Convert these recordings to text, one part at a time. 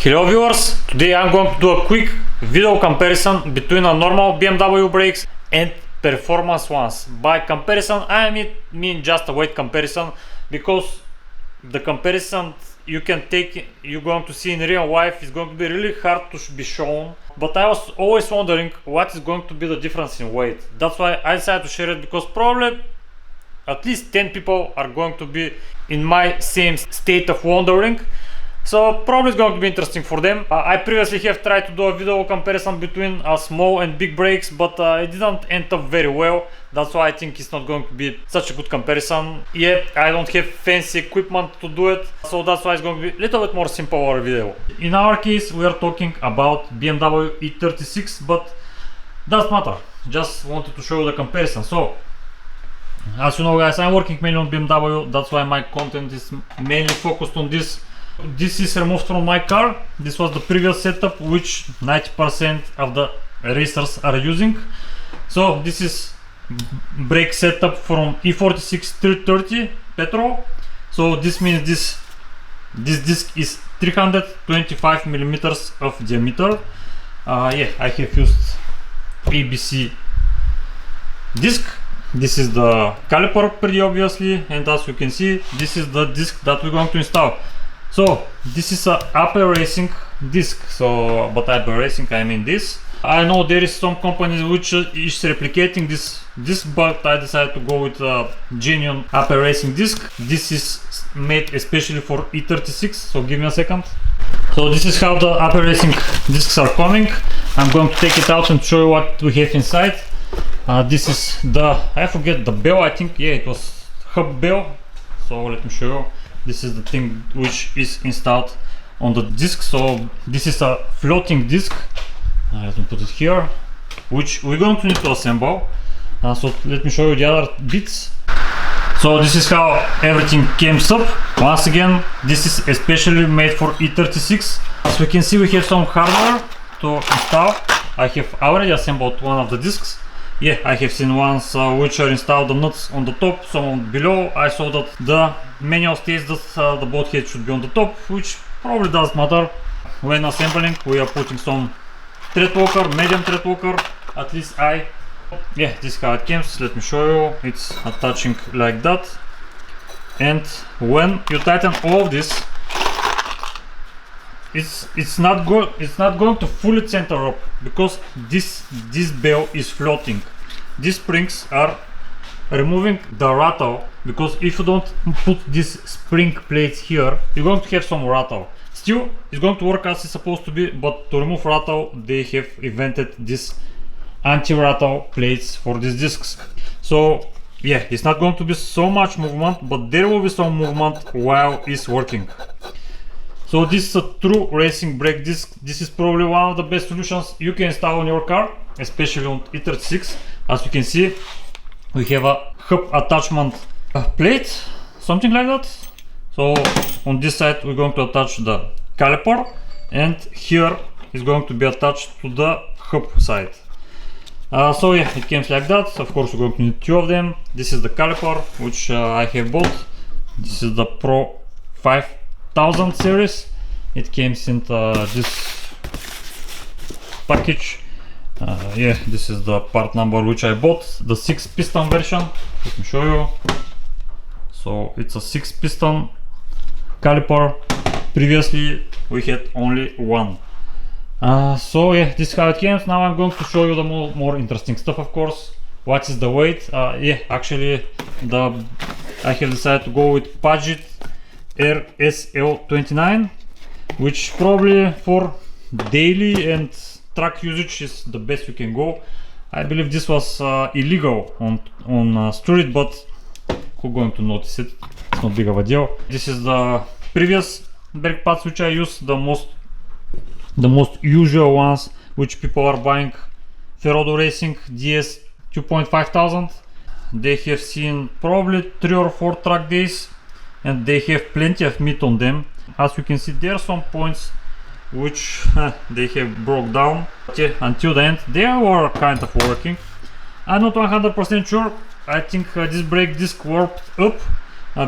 Hello viewers, today I'm going to do a quick video comparison between a normal BMW brakes and performance ones. By comparison I mean just a weight comparison, because the comparison you're going to see in real life is going to be really hard to be shown. But I was always wondering what is going to be the difference in weight. That's why I decided to share it, because probably at least 10 people are going to be in my same state of wondering. So probably it's going to be interesting for them. I previously have tried to do a video comparison between small and big brakes, but it didn't end up very well. That's why I think it's not going to be such a good comparison. Yet I don't have fancy equipment to do it, so that's why it's going to be a little bit more simple video. In our case we are talking about BMW E36, but doesn't matter, just wanted to show you the comparison. So as you know guys, I'm working mainly on BMW, that's why my content is mainly focused on this. This is removed from my car. This was the previous setup which 90% of the racers are using. So this is brake setup from E46 330 petrol. So this means this disc is 325 millimeters of diameter. Yeah, I have used EBC disc. This is the caliper pretty obviously, and as you can see, this is the disc that we're going to install. So this is a upper racing disc, but upper racing I mean this. I know there is some companies which is replicating this disc, but I decided to go with a genuine upper racing disc. This is made especially for E36, so give me a second. So this is how the upper racing discs are coming. I'm going to take it out and show you what we have inside. This is the, I forget the bell, I think, yeah, it was hub bell. So let me show you. This is the thing which is installed on the disc. So this is a floating disc. Let me put it here, which we're going to need to assemble. So let me show you the other bits. So this is how everything comes up. Once again, this is especially made for E36. As we can see, we have some hardware to install. I have already assembled one of the discs. Yeah, I have seen ones which are installed the nuts on the top, some below. I saw that the manual states that the bolt head should be on the top, which probably does matter. When assembling, we are putting some thread locker, medium thread locker, at least I. Yeah, this is how it comes. Let me show you. It's attaching like that. And when you tighten all of this, it's not going to fully center up, because this bell is floating. These springs are removing the rattle, because if you don't put these spring plates here, you're going to have some rattle. Still, it's going to work as it's supposed to be, but to remove rattle, they have invented this anti-rattle plates for these discs. So yeah, it's not going to be so much movement, but there will be some movement while it's working. So this is a true racing brake disc. This is probably one of the best solutions you can install on your car, especially on E36. As you can see, we have a hub attachment plate, something like that. So on this side we're going to attach the caliper, and here is going to be attached to the hub side. So yeah, it comes like that. Of course we're going to need two of them. This is the caliper which I have bought. This is the Pro 5000 series. It came in this package. Yeah, this is the part number which I bought, the 6 piston version. Let me show you. So it's a 6 piston caliper. Previously we had only one. So yeah, this is how it came. Now I'm going to show you the more interesting stuff, of course. What is the weight? Yeah, actually I have decided to go with PAGID RSL29, which probably for daily and track usage is the best you can go. I believe this was illegal on street, but who's going to notice it? It's not big of a deal. This is the previous brake pads which I use, the most usual ones which people are buying. Ferodo RACING DS2500. They have seen probably 3 or 4 track days, and they have plenty of meat on them. As you can see, there are some points which they have broke down. Okay, until the end they were kind of working. I'm not 100% sure. I think this brake disc warped up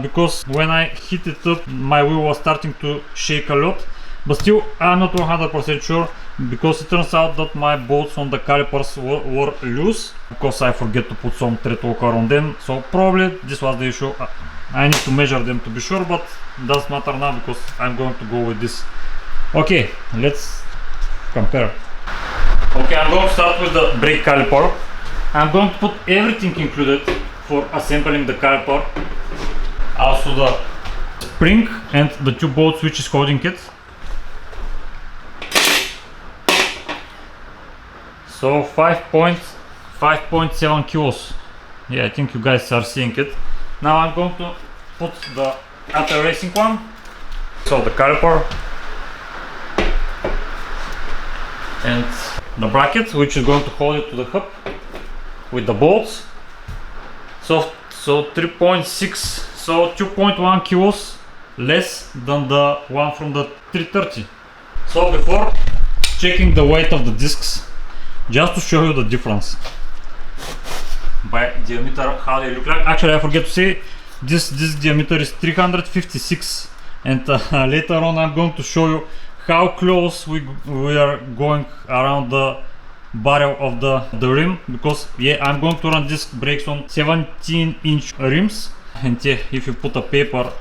because when I hit it up, my wheel was starting to shake a lot. but still I'm not 100% sure, because it turns out that my bolts on the calipers were loose, because I forget to put some thread locker on them, so probably this was the issue. I need to measure them to be sure, but it doesn't matter now because I'm going to go with this. Okay, let's compare. Okay, I'm going to start with the brake caliper. I'm going to put everything included for assembling the caliper, also the spring and the two bolts which is holding it. So 5.7 kilos. Yeah, I think you guys are seeing it. Now I'm going to put the other racing one. So the caliper and the bracket which is going to hold it to the hub with the bolts. So 3.6, so 2.1 kilos less than the one from the 330. So before checking the weight of the discs, just to show you the difference by diameter, how they look like. Actually, I forget to say, this diameter is 356, and later on I'm going to show you how close we are going around the barrel of the rim, because yeah, I'm going to run disc brakes on 17-inch rims, and yeah, if you put a paper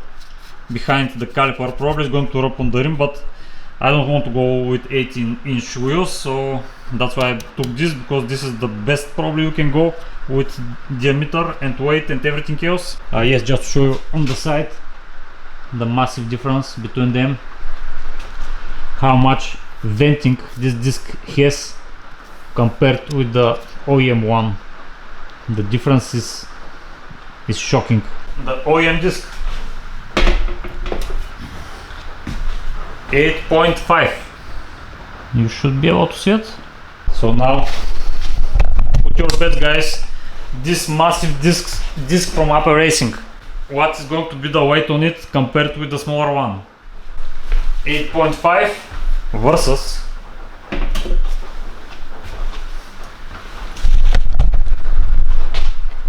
behind the caliper, probably it's going to rub on the rim, but I don't want to go with 18-inch wheels, so that's why I took this, because this is the best probably you can go with diameter and weight and everything else. Yes, just to show you on the side the massive difference between them, how much venting this disc has compared with the OEM one. The difference is shocking. The OEM disc 8.5. You should be able to see it. So now put your bet, guys, this massive disc from Upper Racing, what is going to be the weight on it compared with the smaller one? 8.5 versus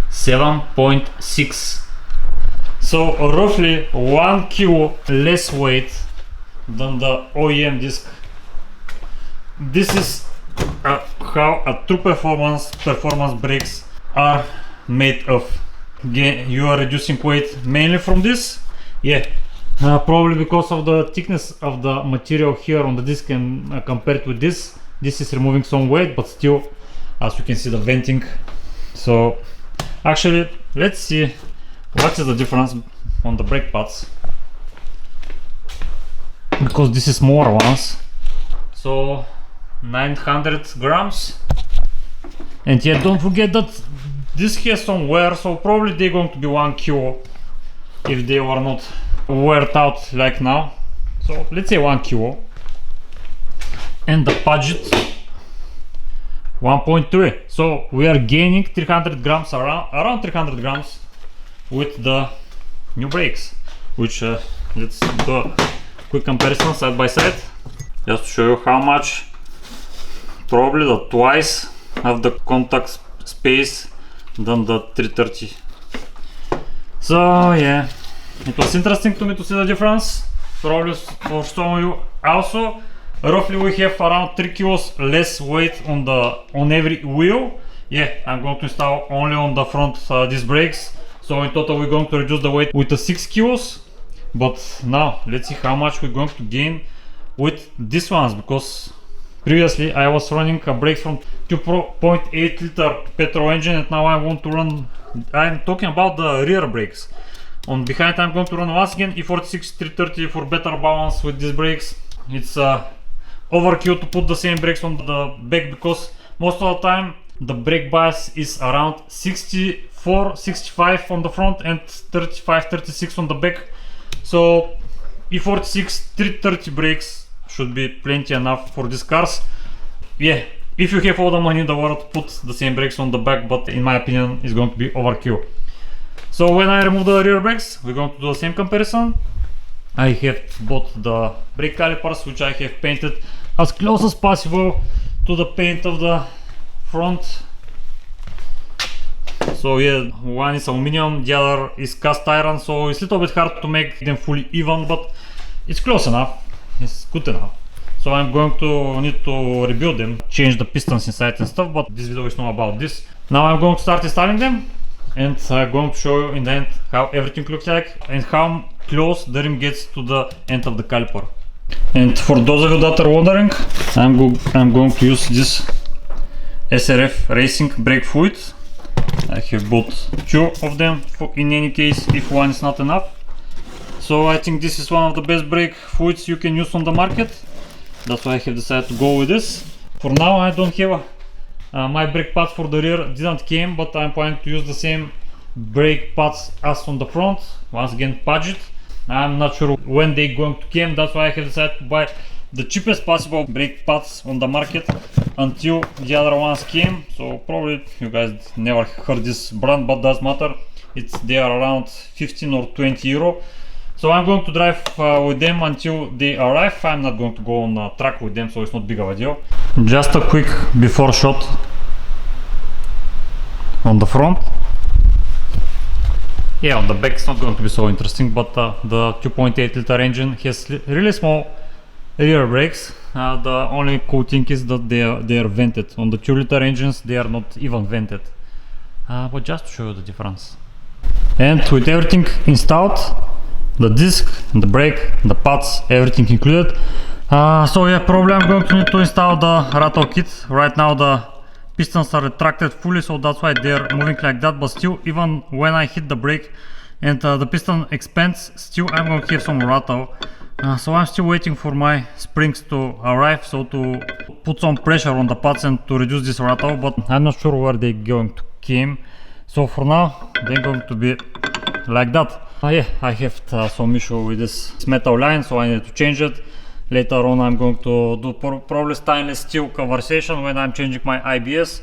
7.6. So roughly 1 kilo less weight than the OEM disc. This is how a true performance brakes are made of. Again, you are reducing weight mainly from this. Yeah, probably because of the thickness of the material here on the disc, and compared with this is removing some weight, but still, as you can see, the venting. So actually, let's see what is the difference on the brake pads, because this is more ones. So 900 grams, and yeah, don't forget that this has some wear, so probably they're going to be 1 kilo if they were not wear out like now. So let's say 1 kilo. And the PAGID 1.3. So we are gaining 300 grams, around 300 grams with the new brakes, which let's do a quick comparison side by side, just to show you how much. Probably the twice of the contact space than the 330. So yeah, it was interesting to me to see the difference. Probably for some of you also. Roughly we have around 3 kilos less weight on every wheel. Yeah, I'm going to install only on the front disc brakes. So in total we're going to reduce the weight with the 6 kilos. But now let's see how much we're going to gain with these ones, because previously I was running a brakes from 2.8 liter petrol engine, and now I want to run, I'm talking about the rear brakes. On behind I'm going to run once again E46 330 for better balance with these brakes. It's overkill to put the same brakes on the back, because most of the time the brake bias is around 64, 65 on the front and 35, 36 on the back. So E46 330 brakes should be plenty enough for these cars. Yeah, if you have all the money in the world, put the same brakes on the back, but in my opinion it's going to be overkill. So when I remove the rear brakes, we're going to do the same comparison. I have bought the brake calipers, which I have painted as close as possible to the paint of the front. So yeah, one is aluminum, the other is cast iron, so it's a little bit hard to make them fully even, but it's close enough. is good enough. So I'm going to need to rebuild them, change the pistons inside and stuff, but this video is not about this. Now I'm going to start installing them, and I'm going to show you in the end how everything looks like and how close the rim gets to the end of the caliper. And for those of you that are wondering, I'm going to use this SRF Racing brake fluid. I have bought 2 of them in any case if one is not enough. So I think this is one of the best brake fluids you can use on the market. That's why I have decided to go with this. For now I don't have my brake pads for the rear didn't came, but I'm planning to use the same brake pads as on the front. Once again, PAGID. I'm not sure when they're going to come. That's why I have decided to buy the cheapest possible brake pads on the market until the other ones came. So probably you guys never heard this brand, but doesn't matter. They are around 15 or 20 euro. So I'm going to drive with them until they arrive. I'm not going to go on a track with them, so it's not big of a deal. Just a quick before shot on the front. Yeah, on the back it's not going to be so interesting, but the 2.8 liter engine has really small rear brakes. The only cool thing is that they are vented. On the 2 liter engines they are not even vented. But just to show you the difference. And with everything installed, the disc, the brake, the pads, everything included. So yeah, probably I'm going to need to install the rattle kit. Right now the pistons are retracted fully, so that's why they're moving like that, but still, even when I hit the brake and the piston expands, still I'm going to have some rattle. So I'm still waiting for my springs to arrive, so to put some pressure on the pads and to reduce this rattle, but I'm not sure where they're going to come. So for now they're going to be like that. Yeah, I have some issue with this metal line, so I need to change it. Later on I'm going to do probably stainless steel conversation when I'm changing my IBS.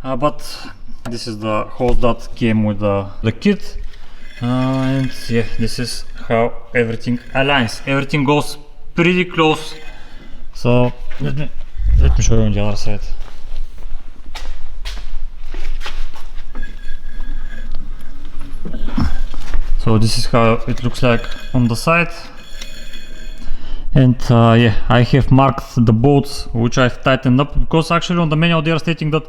But this is the hose that came with the kit. And yeah, this is how everything aligns. Everything goes pretty close. So let me show you on the other side. So this is how it looks like on the side. And yeah, I have marked the bolts which I've tightened up, because actually on the manual they are stating that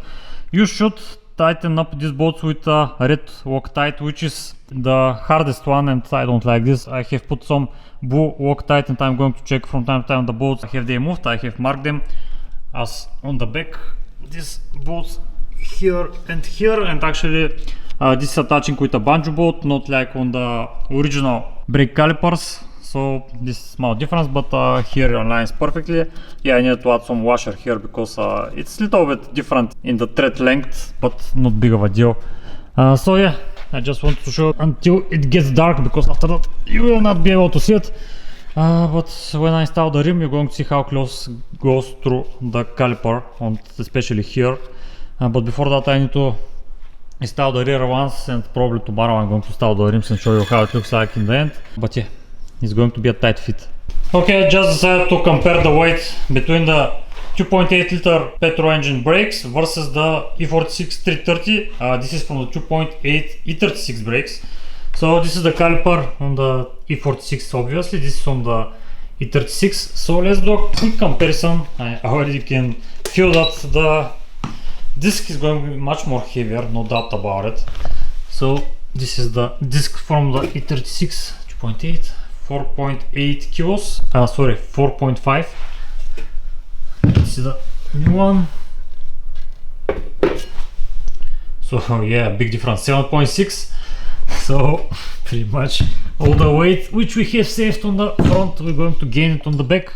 you should tighten up these bolts with a red Loctite, which is the hardest one, and I don't like this. I have put some blue Loctite, and I'm going to check from time to time the bolts. I have they moved, I have marked them as on the back. These bolts here, and actually this is attaching with a banjo bolt, not like on the original brake calipers. So this is small difference, but here it aligns perfectly. Yeah, I need to add some washer here because it's a little bit different in the thread length, but not big of a deal. So yeah, I just wanted to show until it gets dark, because after that you will not be able to see it. But when I install the rim, you're going to see how close it goes through the caliper, especially here. But before that I need to install the rear ones, and probably tomorrow I'm going to install the rims and show you how it looks like in the end. But yeah, it's going to be a tight fit. Okay, I just decided to compare the weight between the 2.8 liter petrol engine brakes versus the E46 330. This is from the 2.8 E36 brakes. So this is the caliper on the E46, obviously. This is on the E36. So let's do a quick comparison. I already can feel that the disc is going to be much more heavier, no doubt about it. So this is the disc from the E36 2.8, 4.8 kilos, sorry, 4.5. This is the new one. So yeah, big difference, 7.6. So pretty much all the weight which we have saved on the front, we're going to gain it on the back.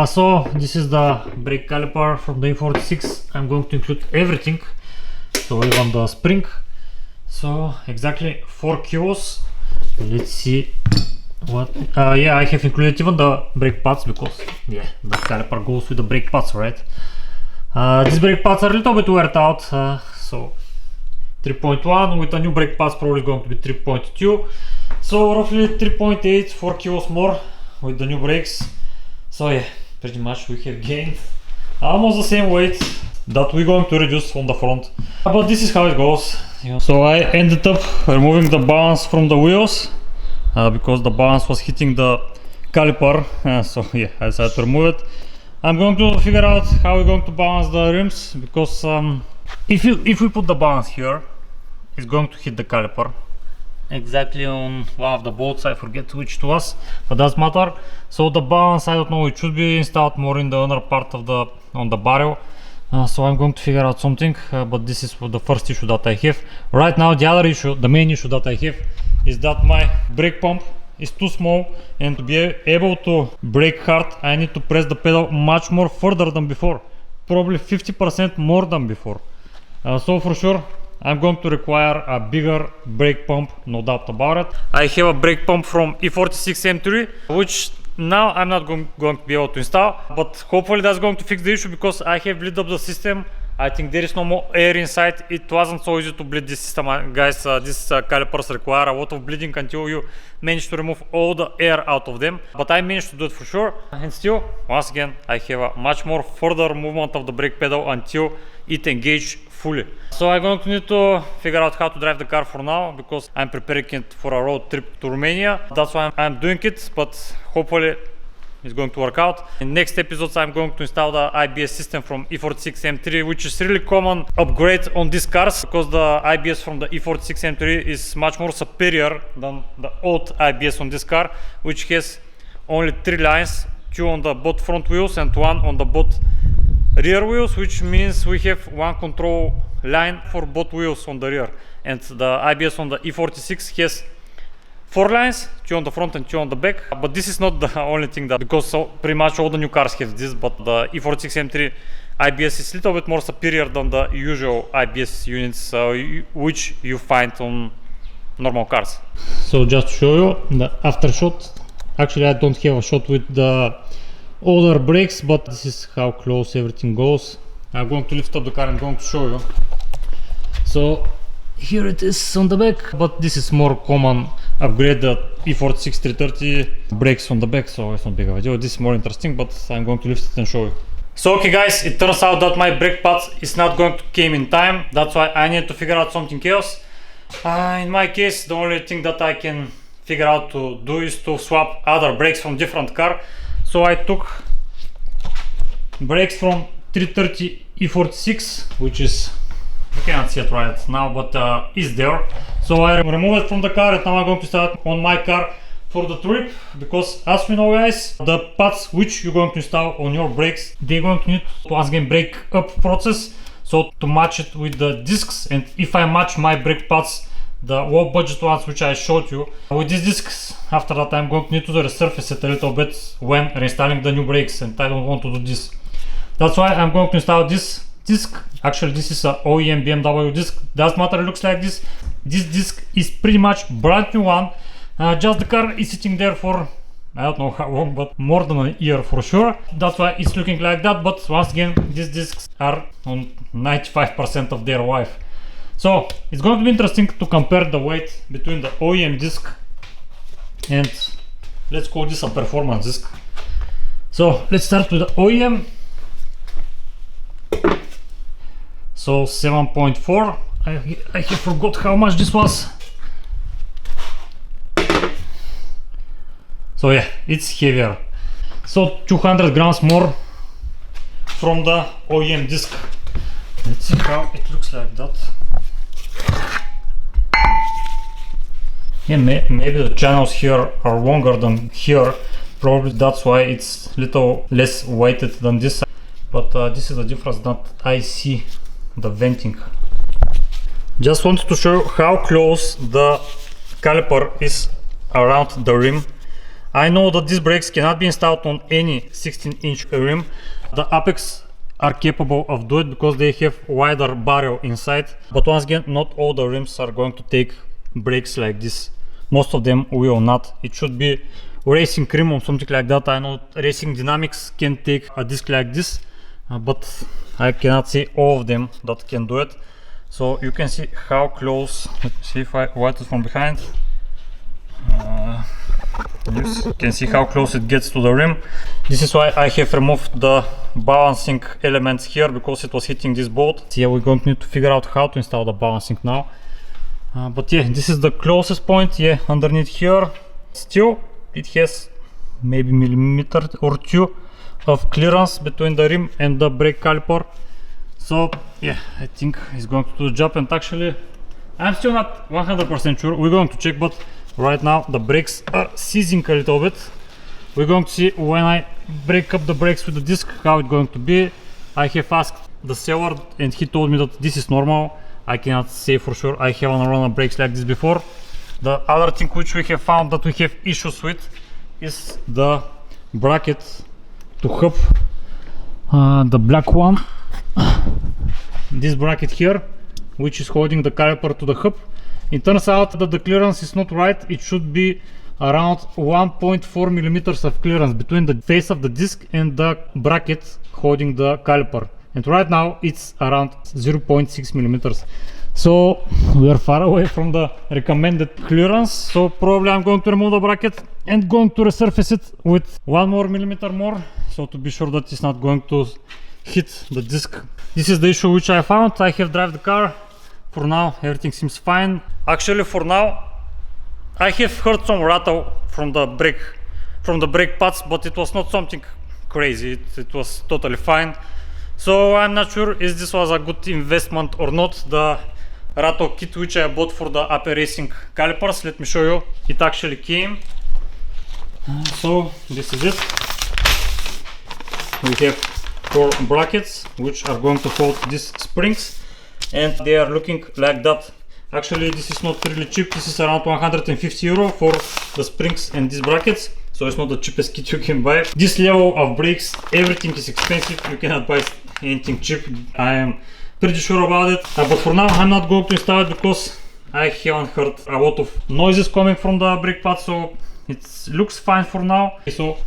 So this is the brake caliper from the E46. I'm going to include everything, so even the spring. So exactly 4 kilos. Let's see what. Yeah, I have included even the brake pads, because yeah, the caliper goes with the brake pads, right? These brake pads are a little bit wear out, so 3.1 with the new brake pads probably going to be 3.2. So roughly 3.8, 4 kilos more with the new brakes. So yeah, pretty much we have gained almost the same weight that we're going to reduce on the front. But this is how it goes. So I ended up removing the balance from the wheels, because the balance was hitting the caliper, so yeah, I decided to remove it. I'm going to figure out how we're going to balance the rims, because if we put the balance here, it's going to hit the caliper exactly on one of the bolts. I forget which it was, but doesn't matter. So the balance, I don't know, it should be installed more in the other part of on the barrel. So I'm going to figure out something, but this is the first issue that I have right now. The other issue, the main issue that I have, is that my brake pump is too small, and to be able to brake hard I need to press the pedal much more further than before, probably 50% more than before. So for sure I'm going to require a bigger brake pump, no doubt about it. I have a brake pump from E46 M3, which now I'm not going to be able to install, but hopefully that's going to fix the issue, because I have bleed up the system. I think there is no more air inside. It wasn't so easy to bleed this system, guys. These calipers require a lot of bleeding until you manage to remove all the air out of them, but I managed to do it for sure. And still, once again, I have a much more further movement of the brake pedal until it engages fully. So I'm going to need to figure out how to drive the car for now, because I'm preparing it for a road trip to Romania. That's why I'm doing it, but hopefully it's going to work out. In next episodes I'm going to install the IBS system from E46 M3, which is really common upgrade on these cars, because the IBS from the E46 M3 is much more superior than the old IBS on this car, which has only 3 lines, 2 on the both front wheels and 1 on the both rear wheels, which means we have 1 control line for both wheels on the rear. And the IBS on the E46 has 4 lines, 2 on the front and 2 on the back. But this is not the only thing, that because pretty much all the new cars have this, but the E46 M3 IBS is a little bit more superior than the usual IBS units which you find on normal cars. So just to show you the after shot, actually I don't have a shot with the older brakes, but this is how close everything goes. I'm going to lift up the car and going to show you. So here it is on the back, but this is more common upgrade, the E46 330 brakes on the back, so it's not big of a deal. This is more interesting, but I'm going to lift it and show you. So okay guys, it turns out that my brake pads is not going to come in time. That's why I need to figure out something else. In my case, the only thing that I can figure out to do is to swap other brakes from different car. So I took brakes from 330 E46, which is, you cannot see it right now, but is there. So I remove it from the car, and now I'm going to start on my car for the trip, because as we know guys, the pads which you're going to install on your brakes, they're going to need to once again brake up process, so to match it with the discs. And if I match my brake pads, the low budget ones which I showed you, with these discs, after that I'm going to need to resurface it a little bit when reinstalling the new brakes, and I don't want to do this. That's why I'm going to install this disc. Actually this is a OEM BMW disc, doesn't matter, it looks like this. This disc is pretty much brand new one. Just the car is sitting there for I don't know how long, but more than a year for sure. That's why it's looking like that. But once again, these discs are on 95% of their life. So it's going to be interesting to compare the weight between the OEM disc and, let's call this a performance disc. So let's start with the OEM. So 7.4. I have forgot how much this was. So yeah, it's heavier. So 200 grams more from the OEM disc. Let's see how it looks like that. Yeah, maybe the channels here are longer than here. Probably that's why it's little less weighted than this. But this is the difference that I see the venting. Just wanted to show how close the caliper is around the rim. I know that these brakes cannot be installed on any 16-inch rim. The Apex are capable of doing it because they have wider barrel inside. But once again, not all the rims are going to take brakes like this. Most of them will not. It should be racing rim or something like that. I know Racing Dynamics can take a disc like this, but I cannot see all of them that can do it. So you can see how close. Let me see if I watch it from behind. You can see how close it gets to the rim. This is why I have removed the balancing elements here, because it was hitting this bolt. So yeah, we're going to need to figure out how to install the balancing now. But yeah, this is the closest point. Yeah, underneath here, still it has maybe millimeter or two of clearance between the rim and the brake caliper. So yeah, I think it's going to do the job, and actually I'm still not 100% sure. We're going to check, but right now the brakes are seizing a little bit. We're going to see when I break up the brakes with the disc how it's going to be. I have asked the seller and he told me that this is normal. I cannot say for sure. I haven't run on brakes like this before. The other thing which we have found that we have issues with is the bracket to hub, the black one. This bracket here, which is holding the caliper to the hub. It turns out that the clearance is not right. It should be around 1.4 millimeters of clearance between the face of the disc and the bracket holding the caliper, and right now it's around 0.6 millimeters. So we are far away from the recommended clearance, so probably I'm going to remove the bracket and going to resurface it with 1 more millimeter more, so to be sure that it's not going to hit the disc. This is the issue which I found. I have driven the car. For now everything seems fine. Actually, for now I have heard some rattle from the brake pads, but it was not something crazy. It was totally fine. So I'm not sure if this was a good investment or not. The rattle kit which I bought for the AP Racing calipers, let me show you. It actually came. So this is it. We have 4 brackets which are going to hold these springs, and they are looking like that. Actually, this is not really cheap. This is around 150 euro for the springs and these brackets, so it's not the cheapest kit you can buy. This level of brakes, everything is expensive. You cannot buy anything cheap. I am pretty sure about it. But for now I'm not going to install it because I haven't heard a lot of noises coming from the brake pads, so it looks fine for now. So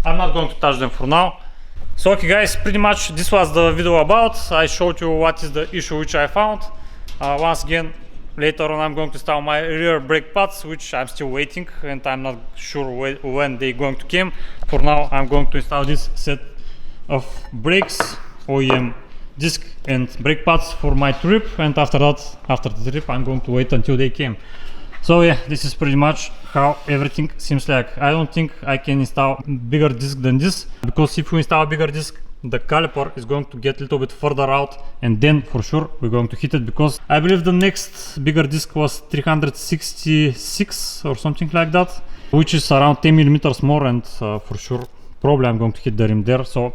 I'm not going to touch them for now. So okay guys, pretty much this was the video about. I showed you what is the issue which I found. Once again, later on I'm going to install my rear brake pads, which I'm still waiting and I'm not sure when they're going to come. For now I'm going to install this set of brakes, OEM disc and brake pads for my trip, and after that, after the trip, I'm going to wait until they came. So yeah, this is pretty much how everything seems like. I don't think I can install bigger disc than this, because if we install a bigger disc, the caliper is going to get a little bit further out, and then for sure we're going to hit it, because I believe the next bigger disc was 366 or something like that, which is around 10 millimeters more, and for sure probably I'm going to hit the rim there. So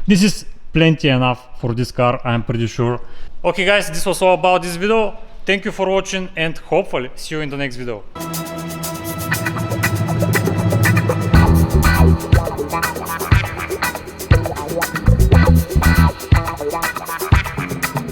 this is plenty enough for this car, I'm pretty sure. Okay guys, this was all about this video. Thank you for watching, and hopefully see you in the next video.